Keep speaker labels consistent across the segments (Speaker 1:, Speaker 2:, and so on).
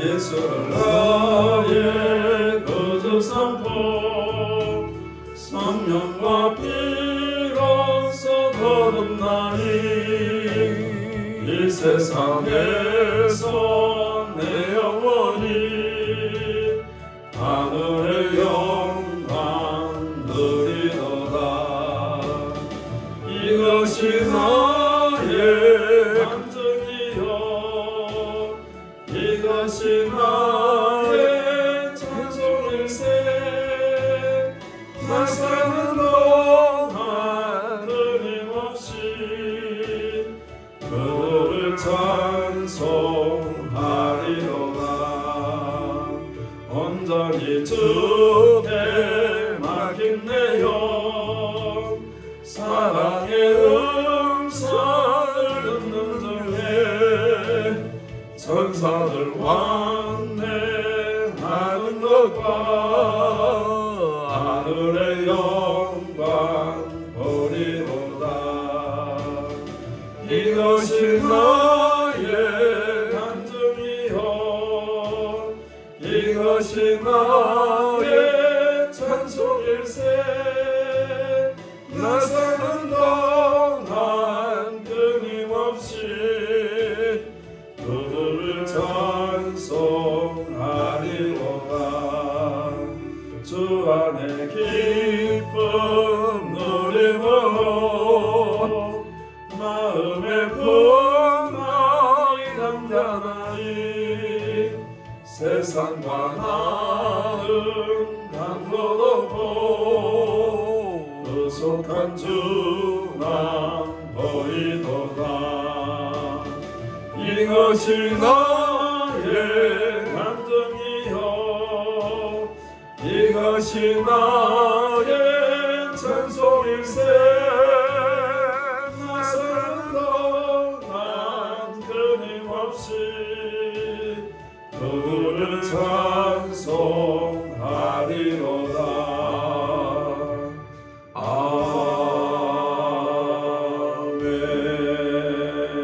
Speaker 1: 예수를 나의 거듭 삼고 성령과 피로써 거듭나니 이 세상에서 내 영혼이 하늘의 영광 누리도다. 이것이 나의 간증이요 이것이 나의 찬송일세. 나 사는 동안 끊임없이 그를 찬송하리로다. 온전히 주께 맡긴 내 영 사랑의 음성을 듣는 중에 천사들 완행하는 것과 하늘의 영광 보리로다. 이것이 나의 간증이요 이것이 나의 찬송일세. 나 사는 동안 끊임없이 그를 찬송하리로다. 주 안에 기쁨 누리므로 마음의 풍랑이 담잖아이. 세상과 나는 남도롭고 의속한 주만 보이도다. 이것이 나의 간증이요 이것이 나의 찬송일세. 나 사는 동안 끊임없이 그를 찬송하리로다.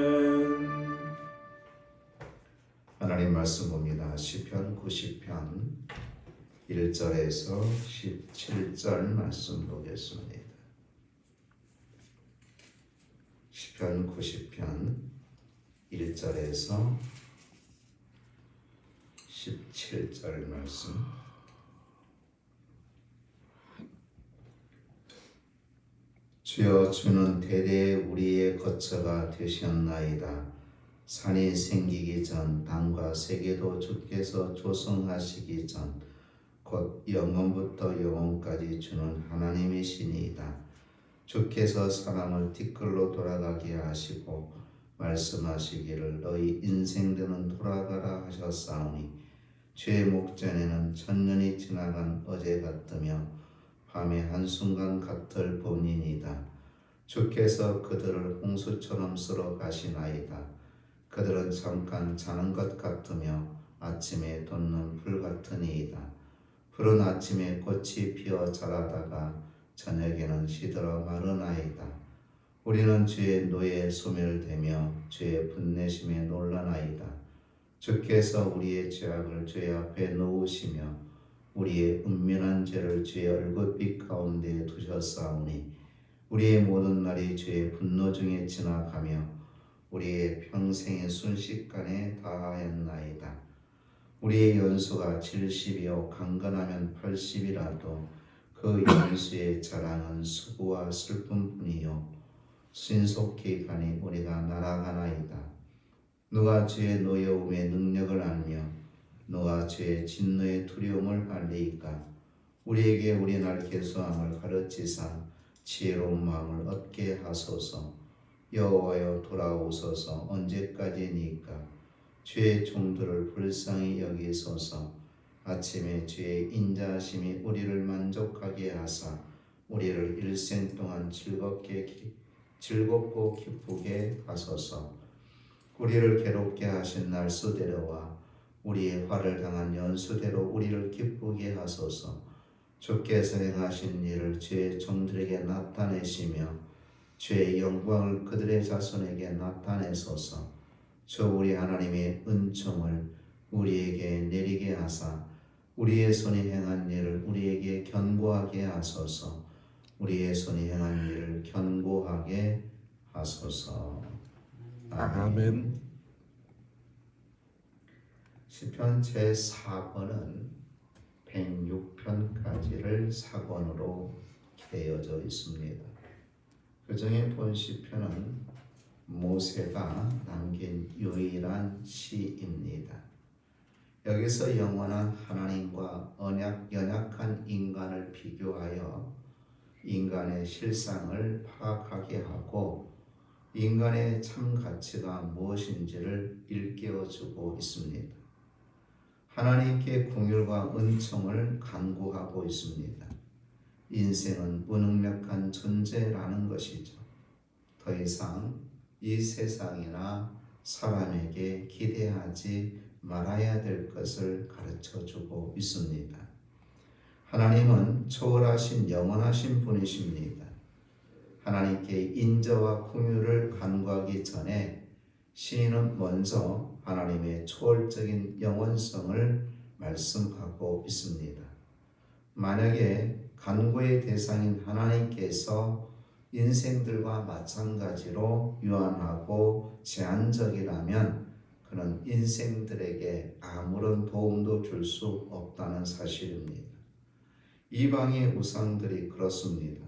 Speaker 1: 아멘.
Speaker 2: 하나님 말씀 봅니다. 시편 90편 1절에서 17절 말씀 보겠습니다. 시편 90편 1절에서 17절 말씀. 주여, 주는 대대 우리의 거처가 되셨나이다. 산이 생기기 전 땅과 세계도 주께서 조성하시기 전 곧 영원부터 영원까지 주는 하나님이시니이다. 주께서 사람을 티끌로 돌아가게 하시고 말씀하시기를 너희 인생들은 돌아가라 하셨사오니 주의 목전에는 천년이 지나간 어제 같으며 밤의 한순간 같을 본인이다. 주께서 그들을 홍수처럼 쓸어 가시나이다. 그들은 잠깐 자는 것 같으며 아침에 돋는 풀 같으니이다. 푸른 아침에 꽃이 피어 자라다가 저녁에는 시들어 마르나이다. 우리는 주의 노에 소멸되며 주의 분내심에 놀라나이다. 주께서 우리의 죄악을 주의 앞에 놓으시며 우리의 은밀한 죄를 주의 얼굴빛 가운데 두셨사오니 우리의 모든 날이 주의 분노 중에 지나가며 우리의 평생의 순식간에 다하였나이다. 우리의 연수가 70이요 강건하면 80이라도 그 연수의 자랑은 수고와 슬픔뿐이요 신속히 가니 우리가 날아가나이다. 누가 주의 노여움의 능력을 알며 누가 주의 진노의 두려움을 알리이까. 우리에게 우리 날 계수함을 가르치사 지혜로운 마음을 얻게 하소서. 여호와여 돌아오소서. 언제까지니까. 주의 종들을 불쌍히 여기소서. 아침에 주의 인자하심이 우리를 만족하게 하사 우리를 일생 동안 즐겁고 기쁘게 하소서. 우리를 괴롭게 하신 날수대로와 우리의 화를 당한 연수대로 우리를 기쁘게 하소서. 주께서 행하신 일을 주의 종들에게 나타내시며 주의 영광을 그들의 자손에게 나타내소서. 주 우리 하나님의 은총을 우리에게 내리게 하사 우리의 손이 행한 일을 우리에게 견고하게 하소서. 우리의 손이 행한 일을 견고하게 하소서. 아멘. 시편 제4권은 106편까지를 사권으로 되어져 있습니다. 그 중에 본 시편은 모세가 남긴 유일한 시입니다. 여기서 영원한 하나님과 연약한 인간을 비교하여 인간의 실상을 파악하게 하고 인간의 참 가치가 무엇인지를 일깨워주고 있습니다. 하나님께 긍휼과 은총을 간구하고 있습니다. 인생은 무능력한 존재라는 것이죠. 더 이상 이 세상이나 사람에게 기대하지 말아야 될 것을 가르쳐주고 있습니다. 하나님은 초월하신 영원하신 분이십니다. 하나님께 인자와 긍휼을 간구하기 전에 시인은 먼저 하나님의 초월적인 영원성을 말씀하고 있습니다. 만약에 간구의 대상인 하나님께서 인생들과 마찬가지로 유한하고 제한적이라면 그는 인생들에게 아무런 도움도 줄 수 없다는 사실입니다. 이방의 우상들이 그렇습니다.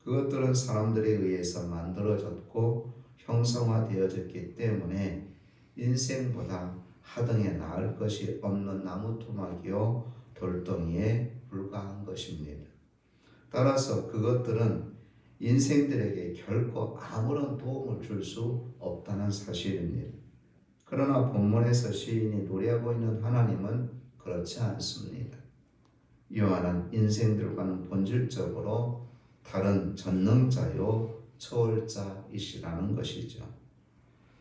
Speaker 2: 그것들은 사람들에 의해서 만들어졌고 형성화되어졌기 때문에 인생보다 하등에 나을 것이 없는 나무토막이요 돌덩이에 불과한 것입니다. 따라서 그것들은 인생들에게 결코 아무런 도움을 줄 수 없다는 사실입니다. 그러나 본문에서 시인이 노래하고 있는 하나님은 그렇지 않습니다. 유한한 인생들과는 본질적으로 다른 전능자요 초월자이시라는 것이죠.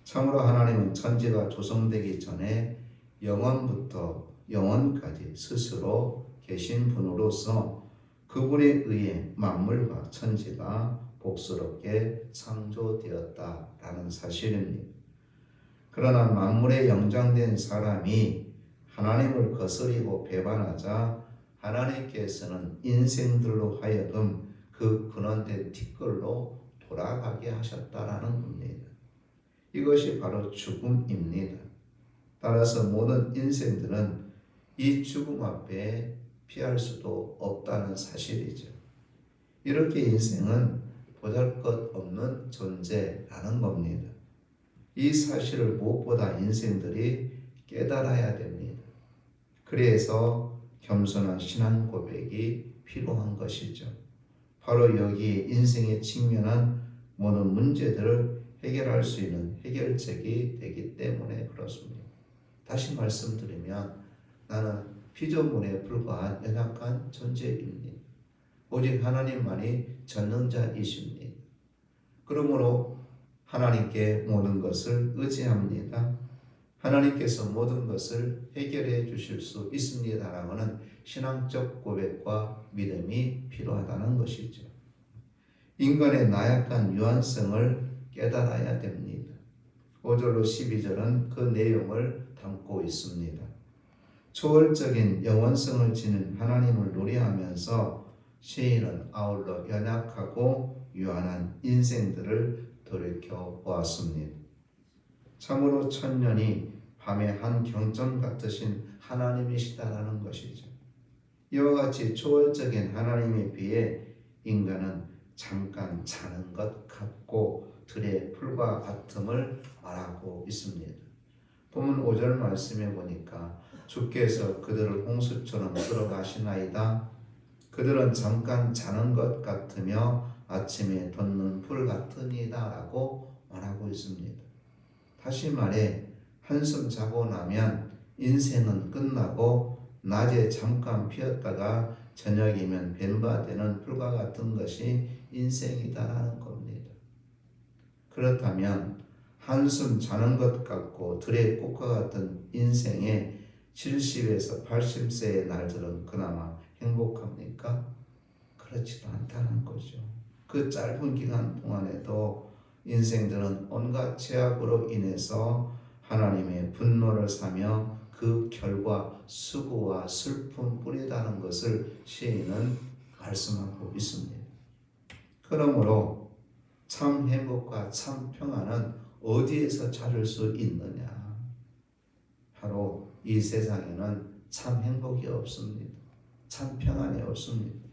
Speaker 2: 참으로 하나님은 천지가 조성되기 전에 영원부터 영원까지 스스로 계신 분으로서 그분에 의해 만물과 천지가 복스럽게 창조되었다라는 사실입니다. 그러나 만물에 영장된 사람이 하나님을 거스리고 배반하자 하나님께서는 인생들로 하여금 그 근원된 티끌로 돌아가게 하셨다라는 겁니다. 이것이 바로 죽음입니다. 따라서 모든 인생들은 이 죽음 앞에 피할 수도 없다는 사실이죠. 이렇게 인생은 보잘것없는 존재라는 겁니다. 이 사실을 무엇보다 인생들이 깨달아야 됩니다. 그래서 겸손한 신앙 고백이 필요한 것이죠. 바로 여기에 인생에 직면한 모든 문제들을 해결할 수 있는 해결책이 되기 때문에 그렇습니다. 다시 말씀드리면 나는 피조물에 불과한 연약한 존재입니다. 오직 하나님만이 전능자이십니다. 그러므로 하나님께 모든 것을 의지합니다. 하나님께서 모든 것을 해결해 주실 수 있습니다라고는 신앙적 고백과 믿음이 필요하다는 것이죠. 인간의 나약한 유한성을 깨달아야 됩니다. 5절로 12절은 그 내용을 담고 있습니다. 초월적인 영원성을 지닌 하나님을 노래하면서 시인은 아울러 연약하고 유한한 인생들을 돌이켜 보았습니다. 참으로 천년이 밤의 한 경점 같으신 하나님이시다라는 것이죠. 이와 같이 초월적인 하나님에 비해 인간은 잠깐 자는 것 같고 들의 풀과 같음을 말하고 있습니다. 본문 5절 말씀에 보니까 주께서 그들을 홍수처럼 끌어가시나이다. 그들은 잠깐 자는 것 같으며 아침에 돋는 풀 같으니이다 라고 말하고 있습니다. 다시 말해 한숨 자고 나면 인생은 끝나고 낮에 잠깐 피었다가 저녁이면 뱀바되는 풀과 같은 것이 인생이다라는 겁니다. 그렇다면 한숨 자는 것 같고 들의 꽃과 같은 인생의 70에서 80세의 날들은 그나마 행복합니까? 그렇지도 않다는 거죠. 그 짧은 기간 동안에도 인생들은 온갖 죄악으로 인해서 하나님의 분노를 사며 그 결과 수고와 슬픔뿐이라는 것을 시인은 말씀하고 있습니다. 그러므로 참 행복과 참 평안은 어디에서 찾을 수 있느냐? 바로 이 세상에는 참 행복이 없습니다. 참 평안이 없습니다.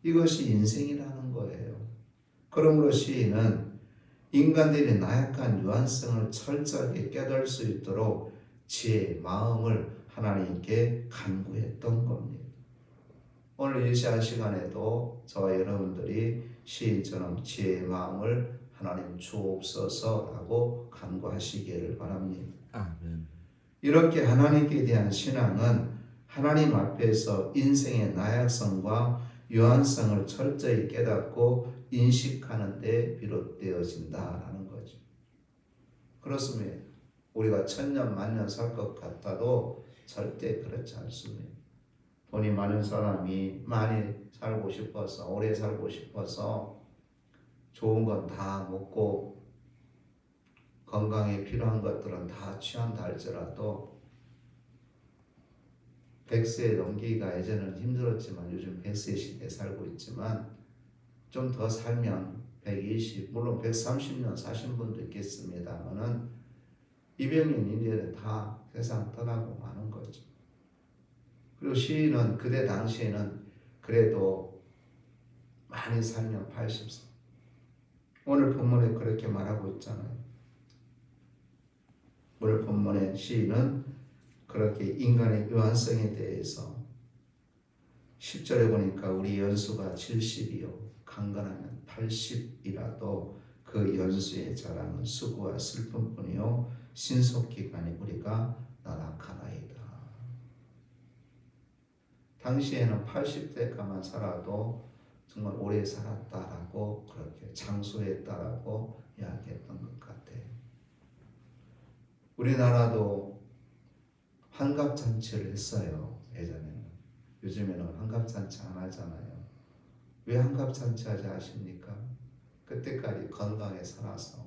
Speaker 2: 이것이 인생이라는 거예요. 그러므로 시인은 인간들이 나약한 유한성을 철저하게 깨달을 수 있도록 지혜의 마음을 하나님께 간구했던 겁니다. 오늘 이 시간에도 저와 여러분들이 시인처럼 지혜의 마음을 하나님 주옵소서라고 간구하시기를 바랍니다.
Speaker 3: 아멘. 이렇게
Speaker 2: 하나님께 대한 신앙은 하나님 앞에서 인생의 나약성과 유한성을 철저히 깨닫고 인식하는 데 비롯되어진다라는 거죠. 그렇습니다. 우리가 천년 만년 살 것 같아도 절대 그렇지 않습니다. 돈이 많은 사람이 많이 살고 싶어서, 오래 살고 싶어서 좋은 건 다 먹고 건강에 필요한 것들은 다 취한다 할지라도 100세 넘기기가 예전에는 힘들었지만 요즘 100세 시대에 살고 있지만 좀 더 살면 120, 물론 130년 사신 분도 있겠습니다만은 200년 이내에 다 세상 떠나고 마는 거죠. 그리고 시인은 그때 당시에는 그래도 많이 살면 80세. 오늘 본문에 그렇게 말하고 있잖아요. 오늘 본문에 시인은 그렇게 인간의 유한성에 대해서 10절에 보니까 우리 연수가 70이요 강건하면 80이라도 그 연수의 자랑은 수고와 슬픔뿐이요 신속기간이 우리가 나락하나이다. 당시에는 80대가만 살아도 정말 오래 살았다라고 그렇게 장수했다라고 이야기했던 것 같아요. 우리나라도 환갑잔치를 했어요. 예전에는. 요즘에는 환갑잔치 안 하잖아요. 왜 환갑잔치 하지 아십니까? 그때까지 건강에 살아서.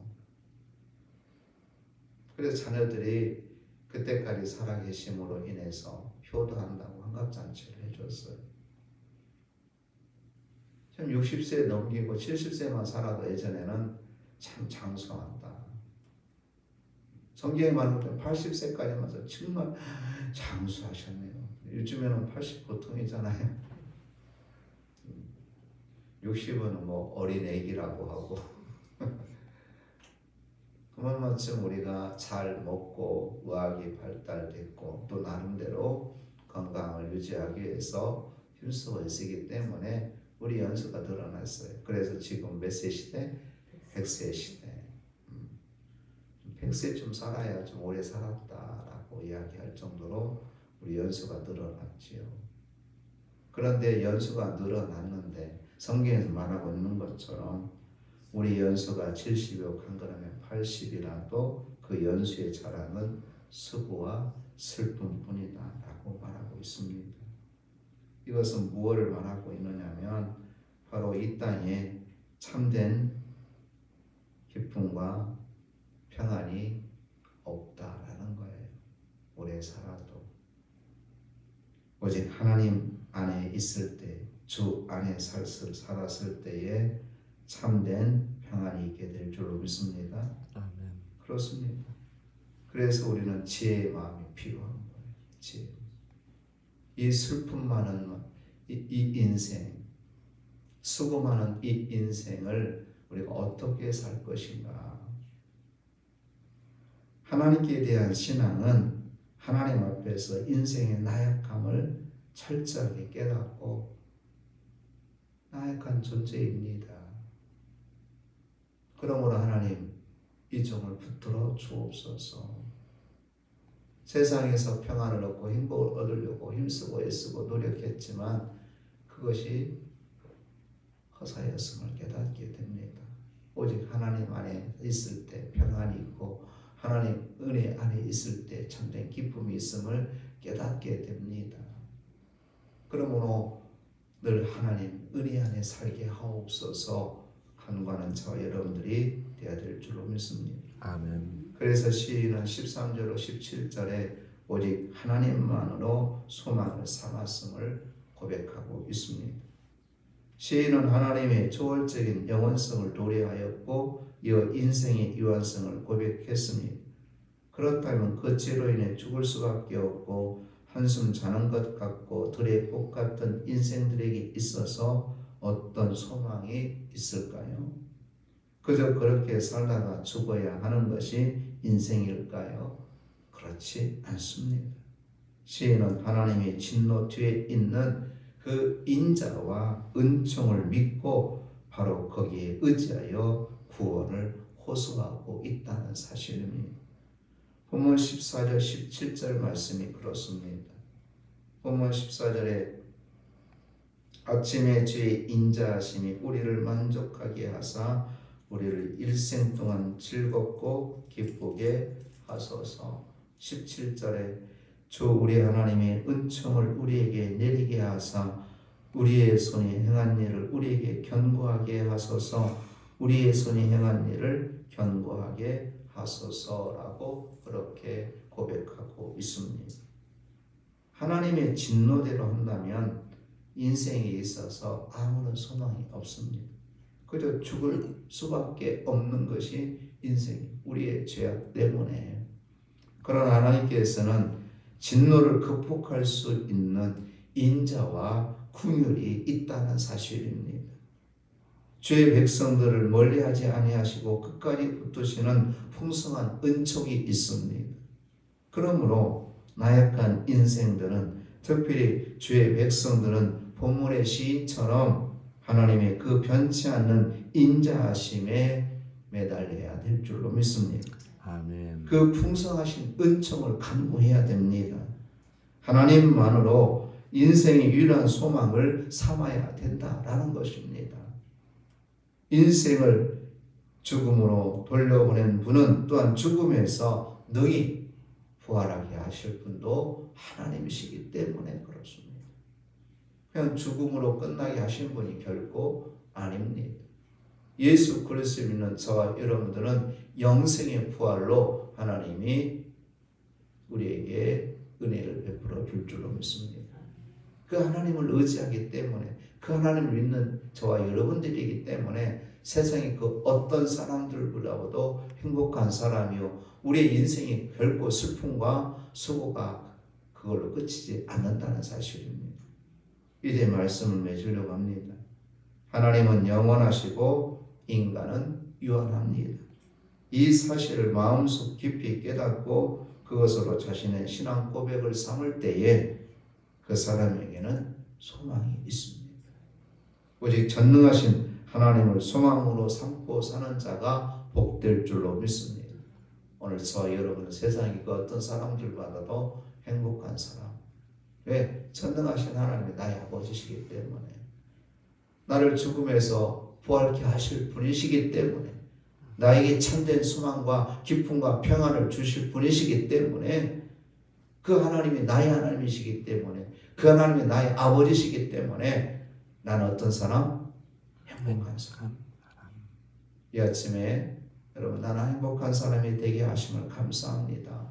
Speaker 2: 그래서 자녀들이 그때까지 살아계심으로 인해서 효도한다고 환갑잔치를 해줬어요. 참 60세 넘기고 70세만 살아도 예전에는 참 장수한다. 성경에 말하면 80세까지만 정말 장수하셨네요. 요즘에는 80 보통이잖아요. 60은 뭐 어린 애기라고 하고 그만큼 우리가 잘 먹고 의학이 발달됐고 또 나름대로 건강을 유지하기 위해서 힘쓰고 있기 때문에 우리 연수가 늘어났어요. 그래서 지금 몇 세 시대? 100세 시대. 100세쯤 살아야 좀 오래 살았다라고 이야기할 정도로 우리 연수가 늘어났지요. 그런데 연수가 늘어났는데 성경에서 말하고 있는 것처럼 우리 연수가 70이고 강건하면 80이라도 그 연수의 자랑은 수고와 슬픔뿐이다 라고 말하고 있습니다. 이것은 무엇을 말하고 있느냐면 바로 이 땅에 참된 기쁨과 평안이 없다라는 거예요. 오래 살아도 오직 하나님 안에 있을 때, 주 안에 살았을 때에 참된 평안이 있게 될 줄로 믿습니다.
Speaker 3: 아멘.
Speaker 2: 그렇습니다. 그래서 우리는 지혜의 마음이 필요한 거예요. 지혜. 이 슬픔 많은 이 인생, 수고 많은 이 인생을 우리가 어떻게 살 것인가? 하나님께 대한 신앙은 하나님 앞에서 인생의 나약함을 철저하게 깨닫고 나약한 존재입니다. 그러므로 하나님 이 종을 붙들어 주옵소서. 세상에서 평안을 얻고 행복을 얻으려고 힘쓰고 애쓰고 노력했지만 그것이 허사였음을 깨닫게 됩니다. 오직 하나님 안에 있을 때 평안이 있고 하나님 은혜 안에 있을 때 참된 기쁨이 있음을 깨닫게 됩니다. 그러므로 늘 하나님 은혜 안에 살게 하옵소서 간구하는 저와 여러분들이 되어야 될 줄로 믿습니다.
Speaker 3: 아멘.
Speaker 2: 그래서 시인은 13절로 17절에 오직 하나님만으로 소망을 삼았음을 고백하고 있습니다. 시인은 하나님의 초월적인 영원성을 도래하였고 이어 인생의 유한성을 고백했습니다. 그렇다면 그 죄로 인해 죽을 수밖에 없고 한숨 자는 것 같고 들의 꽃 같은 인생들에게 있어서 어떤 소망이 있을까요? 그저 그렇게 살다가 죽어야 하는 것이 인생일까요? 그렇지 않습니다. 시인은 하나님의 진노 뒤에 있는 그 인자와 은총을 믿고 바로 거기에 의지하여 구원을 호소하고 있다는 사실입니다. 본문 14절 17절 말씀이 그렇습니다. 본문 14절에 아침에 주의 인자하심이 우리를 만족하게 하사 우리를 일생 동안 즐겁고 기쁘게 하소서. 17절에 주 우리 하나님의 은총을 우리에게 내리게 하사 우리의 손이 행한 일을 우리에게 견고하게 하소서. 우리의 손이 행한 일을 견고하게 하소서라고 그렇게 고백하고 있습니다. 하나님의 진노대로 한다면 인생에 있어서 아무런 소망이 없습니다. 그저 죽을 수밖에 없는 것이 인생이 우리의 죄악 때문에. 그러나 하나님께서는 진노를 극복할 수 있는 인자와 긍휼이 있다는 사실입니다. 주의 백성들을 멀리하지 아니하시고 끝까지 붙드시는 풍성한 은총이 있습니다. 그러므로 나약한 인생들은, 특별히 주의 백성들은 본문의 시인처럼 하나님의 그 변치 않는 인자하심에 매달려야 될 줄로 믿습니다.
Speaker 3: 아멘.
Speaker 2: 그 풍성하신 은총을 간구해야 됩니다. 하나님만으로 인생의 유일한 소망을 삼아야 된다라는 것입니다. 인생을 죽음으로 돌려보낸 분은 또한 죽음에서 능히 부활하게 하실 분도 하나님이시기 때문에 그렇습니다. 그냥 죽음으로 끝나게 하신 분이 결코 아닙니다. 예수 그리스도를 믿는 저와 여러분들은 영생의 부활로 하나님이 우리에게 은혜를 베풀어 줄 줄로 믿습니다. 그 하나님을 의지하기 때문에, 그 하나님을 믿는 저와 여러분들이기 때문에 세상의 그 어떤 사람들보다도 행복한 사람이요, 우리의 인생이 결코 슬픔과 수고가 그걸로 끝이지 않는다는 사실입니다. 이제 말씀을 맺으려고 합니다. 하나님은 영원하시고 인간은 유한합니다. 이 사실을 마음속 깊이 깨닫고 그것으로 자신의 신앙 고백을 삼을 때에 그 사람에게는 소망이 있습니다. 오직 전능하신 하나님을 소망으로 삼고 사는 자가 복될 줄로 믿습니다. 오늘 저와 여러분은 세상의 그 어떤 사람들보다도 행복한 사람. 왜? 전능하신 하나님이 나의 아버지시기 때문에, 나를 죽음에서 부활케 하실 분이시기 때문에, 나에게 참된 소망과 기쁨과 평안을 주실 분이시기 때문에, 그 하나님이 나의 하나님이시기 때문에, 그 하나님이 나의 아버지시기 때문에 나는 어떤 사람? 행복한 사람. 이 아침에 여러분, 나는 행복한 사람이 되게 하심을 감사합니다.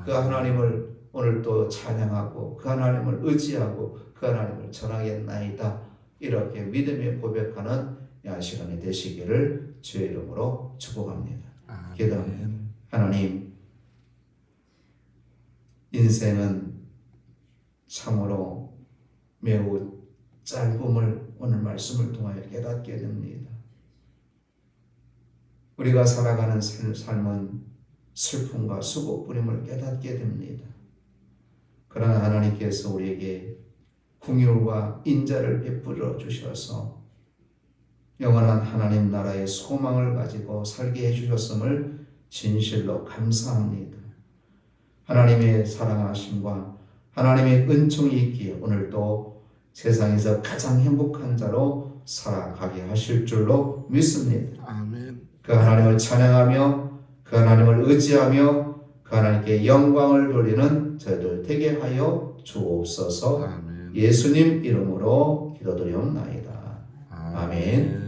Speaker 2: 그 하나님을 오늘 또 찬양하고 그 하나님을 의지하고 그 하나님을 전하겠나이다, 이렇게 믿음에 고백하는 이 시간이 되시기를 주의 이름으로 축복합니다. 기도합니다. 하나님, 인생은 참으로 매우 짧음을 오늘 말씀을 통하여 깨닫게 됩니다. 우리가 살아가는 삶은 슬픔과 수고뿐임을 깨닫게 됩니다. 그러나 하나님께서 우리에게 긍휼과 인자를 베풀어 주셔서 영원한 하나님 나라의 소망을 가지고 살게 해주셨음을 진실로 감사합니다. 하나님의 사랑하심과 하나님의 은총이 있기에 오늘도 세상에서 가장 행복한 자로 살아가게 하실 줄로 믿습니다.
Speaker 3: 아멘.
Speaker 2: 그 하나님을 찬양하며 그 하나님을 의지하며 그 하나님께 영광을 돌리는 저희들 되게 하여 주옵소서.
Speaker 3: 아멘.
Speaker 2: 예수님 이름으로 기도드리옵나이다. 아멘.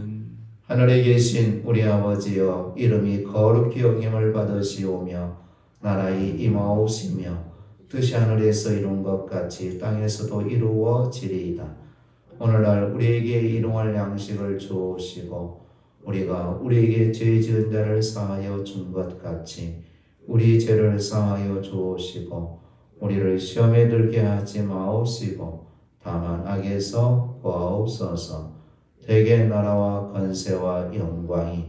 Speaker 2: 하늘에 계신 우리 아버지여, 이름이 거룩히 여김을 받으시오며 나라의 임하옵시며 뜻이 하늘에서 이룬 것 같이 땅에서도 이루어지리이다. 오늘날 우리에게 일용할 양식을 주옵시고 우리가 우리에게 죄 지은 자를 사하여 준 것 같이 우리 죄를 사하여 주옵시고 우리를 시험에 들게 하지 마옵시고 다만 악에서 구하옵소서. 대개 나라와 권세와 영광이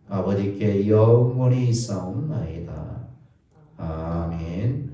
Speaker 2: 아버지께 영원히 있사옵나이다. 아멘.